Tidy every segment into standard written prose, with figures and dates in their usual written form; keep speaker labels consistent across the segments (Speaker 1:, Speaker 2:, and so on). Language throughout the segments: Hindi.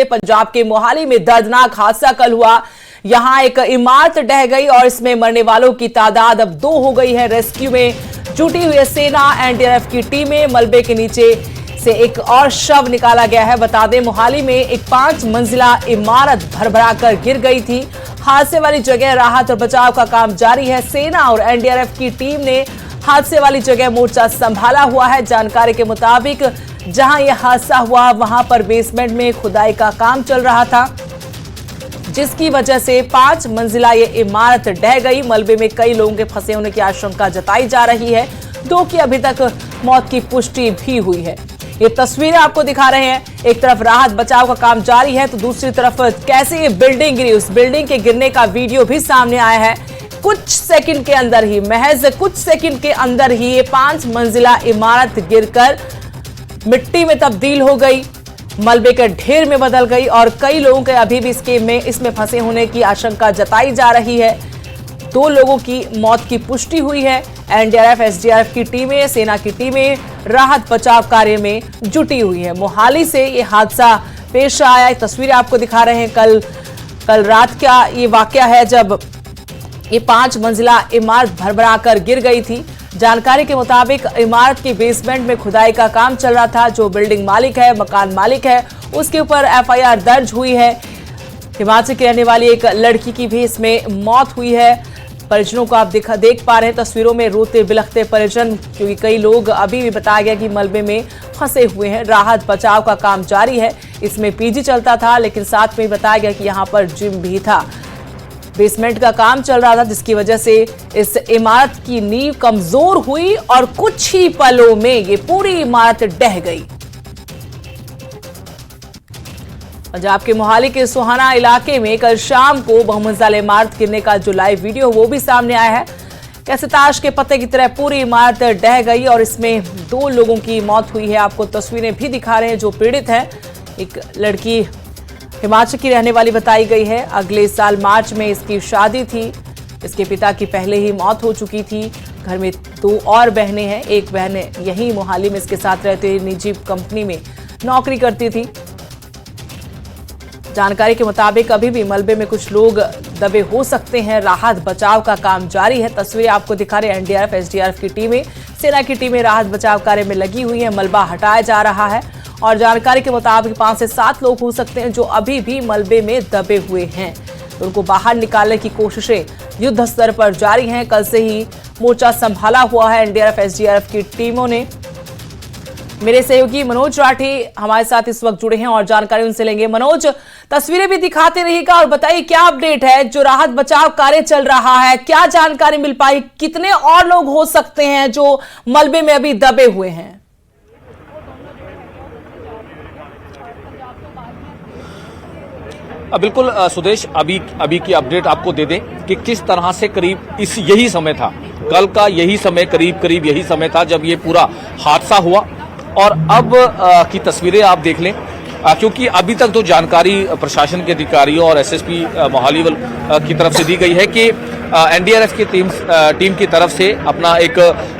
Speaker 1: से पंजाब के मोहाली में दर्दनाक हादसा कल हुआ। यहां एक इमारत ढह गई और इसमें मरने वालों की तादाद अब 2 हो गई है। रेस्क्यू में जुटी हुई सेना एनडीआरएफ की टीमें, मलबे के नीचे से एक और शव निकाला गया है। बता दें, मोहाली में एक 5 मंजिला इमारत भरभराकर गिर गई थी। हादसे वाली जगह राहत और बचाव का काम जारी है। सेना और एनडीआरएफ की टीम ने हादसे वाली जगह मोर्चा संभाला हुआ है। जानकारी के मुताबिक जहां यह हादसा हुआ वहां पर बेसमेंट में खुदाई का काम चल रहा था, जिसकी वजह से 5 मंजिला ये इमारत ढह गई। मलबे में कई लोगों के फंसे होने की आशंका जताई जा रही है। 2 की अभी तक मौत की पुष्टि भी हुई है। ये तस्वीरें आपको दिखा रहे हैं। एक तरफ राहत बचाव का काम जारी है तो दूसरी तरफ कैसे ये बिल्डिंग गिरी, उस बिल्डिंग के गिरने का वीडियो भी सामने आया है। कुछ सेकंड के अंदर ही, महज कुछ सेकंड के अंदर ही ये 5 मंजिला इमारत गिरकर मिट्टी में तब्दील हो गई, मलबे के ढेर में बदल गई और कई लोगों के अभी भी इसमें फंसे होने की आशंका जताई जा रही है। 2 लोगों की मौत की पुष्टि हुई है। एनडीआरएफ, एसडीआरएफ की टीमें, सेना की टीमें राहत बचाव कार्य में जुटी हुई है। मोहाली से ये हादसा पेश आया। तस्वीरें आपको दिखा रहे हैं। कल रात का ये वाकया है जब ये 5 मंजिला इमारत भरभराकर गिर गई थी। जानकारी के मुताबिक इमारत के बेसमेंट में खुदाई का काम चल रहा था। जो बिल्डिंग मालिक है, मकान मालिक है, उसके ऊपर एफआईआर दर्ज हुई है। हिमाचल की रहने वाली एक लड़की की भी इसमें मौत हुई है। परिजनों को आप देख पा रहे हैं तस्वीरों में, रोते बिलखते परिजन, क्योंकि कई लोग अभी भी बताया गया कि मलबे में फंसे हुए हैं। राहत बचाव का काम जारी है। इसमें पीजी चलता था, लेकिन साथ में बताया गया कि यहाँ पर जिम भी था। बेसमेंट का काम चल रहा था, जिसकी वजह से इस इमारत की नींव कमजोर हुई और कुछ ही पलों में ये पूरी इमारत ढह गई। पंजाब के मोहाली के सोहाना इलाके में कल शाम को बहुमंजिला इमारत गिरने का जो लाइव वीडियो वो भी सामने आया है। कैसे ताश के पत्ते की तरह पूरी इमारत ढह गई और इसमें 2 लोगों की मौत हुई है। आपको तस्वीरें भी दिखा रहे हैं जो पीड़ित है। एक लड़की हिमाचल की रहने वाली बताई गई है। अगले साल मार्च में इसकी शादी थी। इसके पिता की पहले ही मौत हो चुकी थी। घर में 2 और बहनें हैं। एक बहन यहीं मोहाली में इसके साथ रहते हुए निजी कंपनी में नौकरी करती थी। जानकारी के मुताबिक अभी भी मलबे में कुछ लोग दबे हो सकते हैं। राहत बचाव का काम जारी है। तस्वीरें आपको दिखा रहे हैं। एनडीआरएफ, एसडीआरएफ की टीमें, सेना की टीमें राहत बचाव कार्य में लगी हुई है। मलबा हटाया जा रहा है और जानकारी के मुताबिक 5 से 7 लोग हो सकते हैं जो अभी भी मलबे में दबे हुए हैं। तो उनको बाहर निकालने की कोशिशें युद्ध स्तर पर जारी हैं। कल से ही मोर्चा संभाला हुआ है एनडीआरएफ, एसडीआरएफ की टीमों ने। मेरे सहयोगी मनोज राठी हमारे साथ इस वक्त जुड़े हैं और जानकारी उनसे लेंगे। मनोज, तस्वीरें भी दिखाते रहिएगा और बताइए क्या अपडेट है। जो राहत बचाव कार्य चल रहा है, क्या जानकारी मिल पाई? कितने और लोग हो सकते हैं जो मलबे में अभी दबे हुए हैं?
Speaker 2: बिल्कुल सुदेश, अभी की अपडेट आपको दे दें कि किस तरह से करीब यही समय था, कल का यही समय, करीब यही समय था जब ये पूरा हादसा हुआ। और अब की तस्वीरें आप देख लें, क्योंकि अभी तक तो जानकारी प्रशासन के अधिकारियों और एसएसपी मोहाली की तरफ से दी गई है कि एनडीआरएफ की टीम की तरफ से अपना एक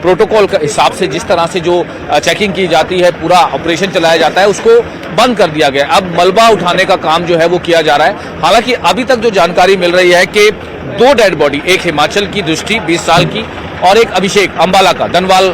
Speaker 2: प्रोटोकॉल के हिसाब से जिस तरह से जो चेकिंग की जाती है, पूरा ऑपरेशन चलाया जाता है, उसको बंद कर दिया गया। अब मलबा उठाने का काम जो है वो किया जा रहा है। हालांकि अभी तक जो जानकारी मिल रही है कि 2 डेड बॉडी, एक हिमाचल की दृष्टि 20 साल की और एक अभिषेक अंबाला का, धनवाल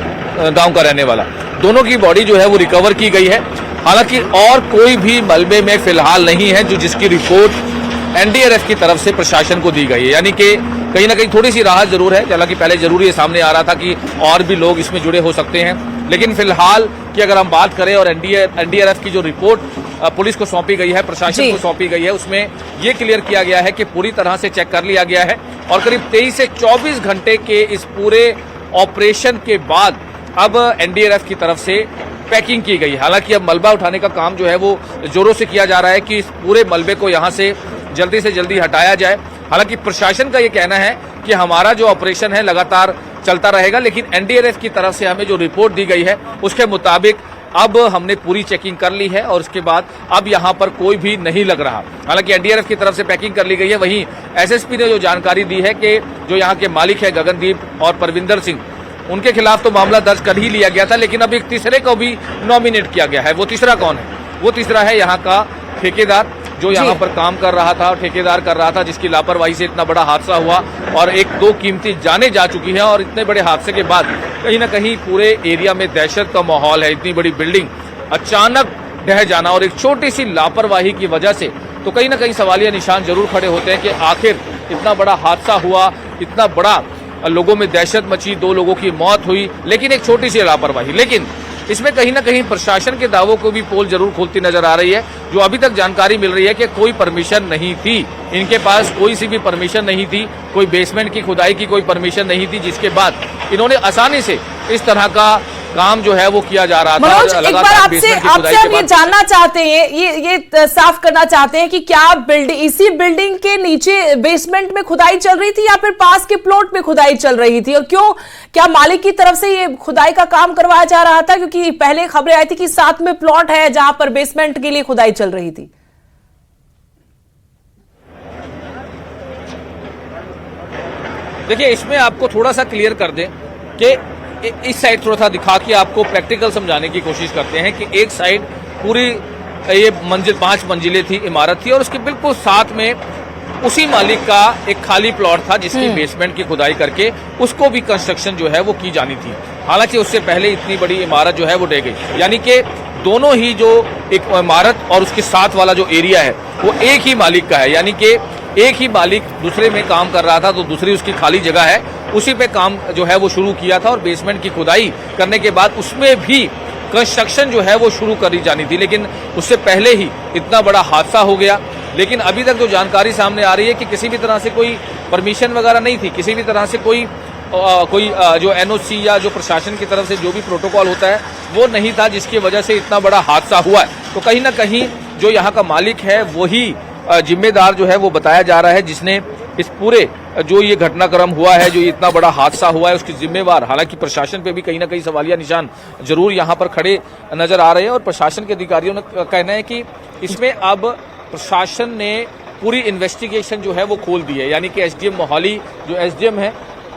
Speaker 2: गांव का रहने वाला, दोनों की बॉडी जो है वो रिकवर की गई है। हालांकि और कोई भी मलबे में फिलहाल नहीं है जिसकी रिपोर्ट एनडीआरएफ की तरफ से प्रशासन को दी गई है। यानी कि कहीं ना कहीं थोड़ी सी राहत जरूर है। हालांकि पहले जरूर ये सामने आ रहा था कि और भी लोग इसमें जुड़े हो सकते हैं, लेकिन फिलहाल की अगर हम बात करें और एनडीआरएफ की जो रिपोर्ट पुलिस को सौंपी गई है, प्रशासन को सौंपी गई है, उसमें ये क्लियर किया गया है कि पूरी तरह से चेक कर लिया गया है और करीब 23 से 24 घंटे के इस पूरे ऑपरेशन के बाद अब एनडीआरएफ की तरफ से पैकिंग की गई। हालांकि अब मलबा उठाने का काम जो है वो जोरों से किया जा रहा है कि इस पूरे मलबे को यहां से जल्दी हटाया जाए। हालांकि प्रशासन का ये कहना है कि हमारा जो ऑपरेशन है लगातार चलता रहेगा, लेकिन एनडीआरएफ की तरफ से हमें जो रिपोर्ट दी गई है उसके मुताबिक अब हमने पूरी चेकिंग कर ली है और उसके बाद अब यहां पर कोई भी नहीं लग रहा। हालांकि एनडीआरएफ की तरफ से पैकिंग कर ली गई है। वहीं एसएसपी ने जो जानकारी दी है कि जो यहां के मालिक है गगनदीप और परविंदर सिंह, उनके खिलाफ तो मामला दर्ज कर ही लिया गया था, लेकिन अब एक तीसरे को भी नॉमिनेट किया गया है। वो तीसरा कौन है? वो तीसरा है यहाँ का ठेकेदार जो यहाँ पर काम कर रहा था, ठेकेदार कर रहा था, जिसकी लापरवाही से इतना बड़ा हादसा हुआ और एक दो कीमती जानें जा चुकी हैं। और इतने बड़े हादसे के बाद कहीं ना कहीं पूरे एरिया में दहशत का माहौल है। इतनी बड़ी बिल्डिंग अचानक ढह जाना और एक छोटी सी लापरवाही की वजह से तो कहीं ना कहीं सवालिया निशान जरूर खड़े होते हैं कि आखिर इतना बड़ा हादसा हुआ, इतना बड़ा लोगों में दहशत मची, 2 लोगों की मौत हुई, लेकिन एक छोटी सी लापरवाही। लेकिन इसमें कहीं ना कहीं प्रशासन के दावों को भी पोल जरूर खोलती नजर आ रही है। जो अभी तक जानकारी मिल रही है कि कोई परमिशन नहीं थी, इनके पास कोई सी भी परमिशन नहीं थी, कोई बेसमेंट की खुदाई की कोई परमिशन नहीं थी, जिसके बाद इन्होंने आसानी से इस तरह का काम जो है वो किया जा रहा था।
Speaker 1: मनोज, एक बार आपसे हम ये जानना चाहते हैं, ये साफ करना चाहते हैं कि क्या इसी बिल्डिंग के नीचे बेसमेंट में खुदाई चल रही थी या फिर पास के प्लॉट में खुदाई चल रही थी, और क्यों, क्या मालिक की तरफ से ये खुदाई का काम करवाया जा रहा था? क्योंकि पहले खबरें आई थी कि साथ में प्लॉट है जहां पर बेसमेंट के लिए खुदाई चल रही थी।
Speaker 2: देखिए, इसमें आपको थोड़ा सा क्लियर कर दें कि इस साइड थोड़ा सा दिखा के आपको प्रैक्टिकल समझाने की कोशिश करते हैं कि एक साइड पूरी ये मंजिल 5 मंजिलें थी, इमारत थी, और उसके बिल्कुल साथ में उसी मालिक का एक खाली प्लॉट था जिसकी बेसमेंट की खुदाई करके उसको भी कंस्ट्रक्शन जो है वो की जानी थी। हालांकि उससे पहले इतनी बड़ी इमारत जो है वो ढह गई, यानी कि दोनों ही जो एक इमारत और उसके साथ वाला जो एरिया है वो एक ही मालिक का है। यानी कि एक ही मालिक दूसरे में काम कर रहा था तो दूसरी उसकी खाली जगह है, उसी पे काम जो है वो शुरू किया था और बेसमेंट की खुदाई करने के बाद उसमें भी कंस्ट्रक्शन जो है वो शुरू करी जानी थी। लेकिन उससे पहले ही इतना बड़ा हादसा हो गया। लेकिन अभी तक जो जानकारी सामने आ रही है कि किसी भी तरह से कोई परमिशन वगैरह नहीं थी, किसी भी तरह से कोई जो एनओसी या जो प्रशासन की तरफ से जो भी प्रोटोकॉल होता है वो नहीं था, जिसकी वजह से इतना बड़ा हादसा हुआ है। तो कहीं ना कहीं जो यहाँ का मालिक है वही जिम्मेदार जो है वो बताया जा रहा है, जिसने इस पूरे जो ये घटनाक्रम हुआ है, जो इतना बड़ा हादसा हुआ है, उसकी जिम्मेवार। हालांकि प्रशासन पे भी कहीं ना कहीं सवालिया निशान जरूर यहाँ पर खड़े नजर आ रहे हैं और प्रशासन के अधिकारियों का कहना है कि इसमें अब प्रशासन ने पूरी इन्वेस्टिगेशन जो है वो खोल दी है। यानी कि एसडीएम मोहाली जो एसडीएम है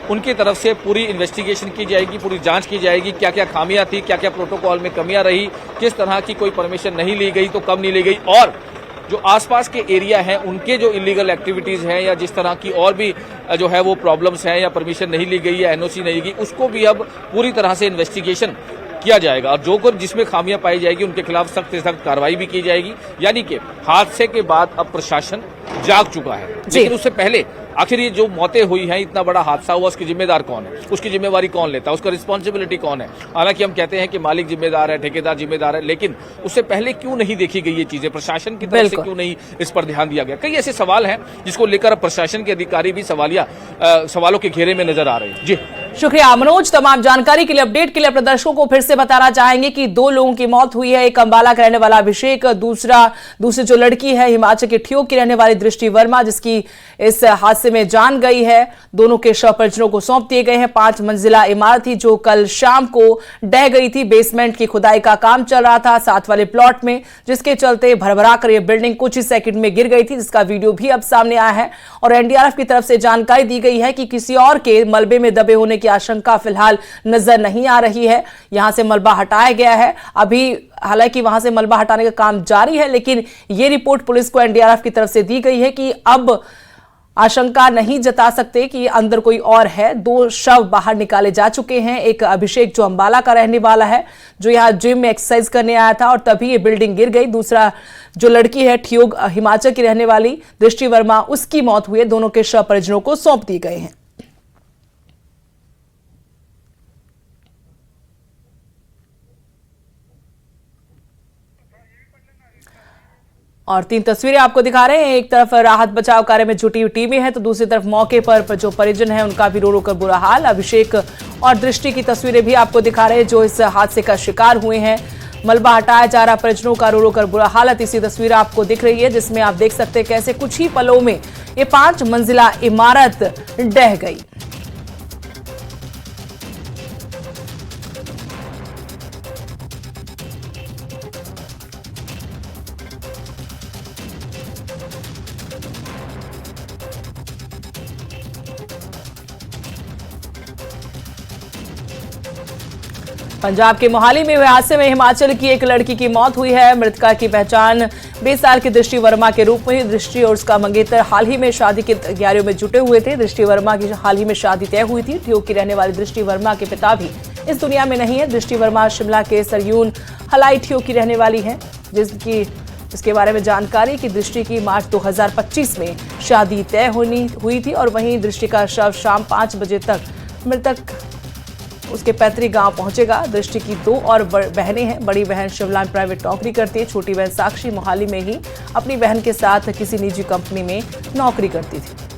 Speaker 2: उनकी तरफ से पूरी इन्वेस्टिगेशन की जाएगी, पूरी जांच की जाएगी, क्या क्या खामियां थी, क्या क्या प्रोटोकॉल में कमियां रही, किस तरह की कोई परमिशन नहीं ली गई तो कब नहीं ली गई, और जो आसपास के एरिया हैं उनके जो इलीगल एक्टिविटीज हैं या जिस तरह की और भी जो है वो प्रॉब्लम्स हैं या परमिशन नहीं ली गई या एनओसी नहीं गई, उसको भी अब पूरी तरह से इन्वेस्टिगेशन किया जाएगा और जो कुछ जिसमें खामियां पाई जाएगी उनके खिलाफ सख्त से सख्त कार्रवाई भी की जाएगी। यानी कि हादसे के बाद अब प्रशासन जाग चुका है, लेकिन उससे पहले आखिर ये जो मौतें हुई हैं, इतना बड़ा हादसा हुआ, उसकी जिम्मेदार कौन है, उसकी जिम्मेवारी कौन लेता है, उसका रिस्पॉन्सिबिलिटी कौन है। हालांकि हम कहते हैं कि मालिक जिम्मेदार है, ठेकेदार जिम्मेदार है, लेकिन उससे पहले क्यों नहीं देखी गई ये चीजें, प्रशासन की तरफ से क्यों नहीं इस पर ध्यान दिया गया। कई ऐसे सवाल हैं जिसको लेकर अब प्रशासन के अधिकारी भी सवालों के घेरे में नजर आ रहे हैं। जी
Speaker 1: शुक्रिया मनोज, तमाम जानकारी के लिए, अपडेट के लिए। अपने दर्शकों को फिर से बताना चाहेंगे कि 2 लोगों की मौत हुई है। एक अंबाला का रहने वाला अभिषेक, दूसरी जो लड़की है हिमाचल के ठियोग की रहने वाली दृष्टि वर्मा, जिसकी इस हादसे में जान गई है। दोनों के शव परिजनों को सौंप दिए गए हैं। 5 मंजिला इमारत थी जो कल शाम को ढह गई थी। बेसमेंट की खुदाई का काम चल रहा था साथ वाले प्लॉट में, जिसके चलते भरभरा कर यह बिल्डिंग कुछ ही सेकंड में गिर गई थी, जिसका वीडियो भी अब सामने आया है। और एनडीआरएफ की तरफ से जानकारी दी गई है कि किसी और के मलबे में दबे होने की आशंका फिलहाल नजर नहीं आ रही है। यहां से मलबा हटाया गया है, अभी हालांकि वहां से मलबा हटाने का काम जारी है, लेकिन यह रिपोर्ट पुलिस को एनडीआरएफ की तरफ से दी गई है कि अब आशंका नहीं जता सकते कि अंदर कोई और है। 2 शव बाहर निकाले जा चुके हैं। एक अभिषेक जो अंबाला का रहने वाला है, जो यहां जिम में एक्सरसाइज करने आया था और तभी ये बिल्डिंग गिर गई। दूसरा जो लड़की है ठियोग हिमाचल की रहने वाली दृष्टि वर्मा, उसकी मौत हुई है। दोनों के शव परिजनों को सौंप दिए गए हैं। और 3 तस्वीरें आपको दिखा रहे हैं। एक तरफ राहत बचाव कार्य में जुटी हुई टीमें हैं तो दूसरी तरफ मौके पर जो परिजन है उनका भी रो रो कर बुरा हाल। अभिषेक और दृष्टि की तस्वीरें भी आपको दिखा रहे हैं जो इस हादसे का शिकार हुए हैं। मलबा हटाया जा रहा, परिजनों का रो रो कर बुरा हाल। तीसरी तस्वीर आपको दिख रही है जिसमें आप देख सकते हैं कैसे कुछ ही पलों में ये 5 मंजिला इमारत ढह गई। पंजाब के मोहाली में हुए हादसे में हिमाचल की एक लड़की की मौत हुई है। मृतका की पहचान 20 साल की दृष्टि वर्मा के रूप में दृष्टि और उसका मंगेतर हाल ही में शादी की तैयारियों में जुटे हुए थे। दृष्टि वर्मा की हाल ही में शादी तय हुई थी। ठियोग की रहने वाली दृष्टि वर्मा के पिता भी इस दुनिया में नहीं है। दृष्टि वर्मा शिमला के सरयून हलाई ठियोग की रहने वाली है, जिसके बारे में जानकारी कि दृष्टि की मार्च 2025 में शादी तय हुई थी और वहीं दृष्टि का शव शाम 5 बजे तक मृतक उसके पैतृक गांव पहुंचेगा। दृष्टि की 2 और बहनें हैं। बड़ी बहन शिमला में प्राइवेट नौकरी करती है। छोटी बहन साक्षी मोहाली में ही अपनी बहन के साथ किसी निजी कंपनी में नौकरी करती थी।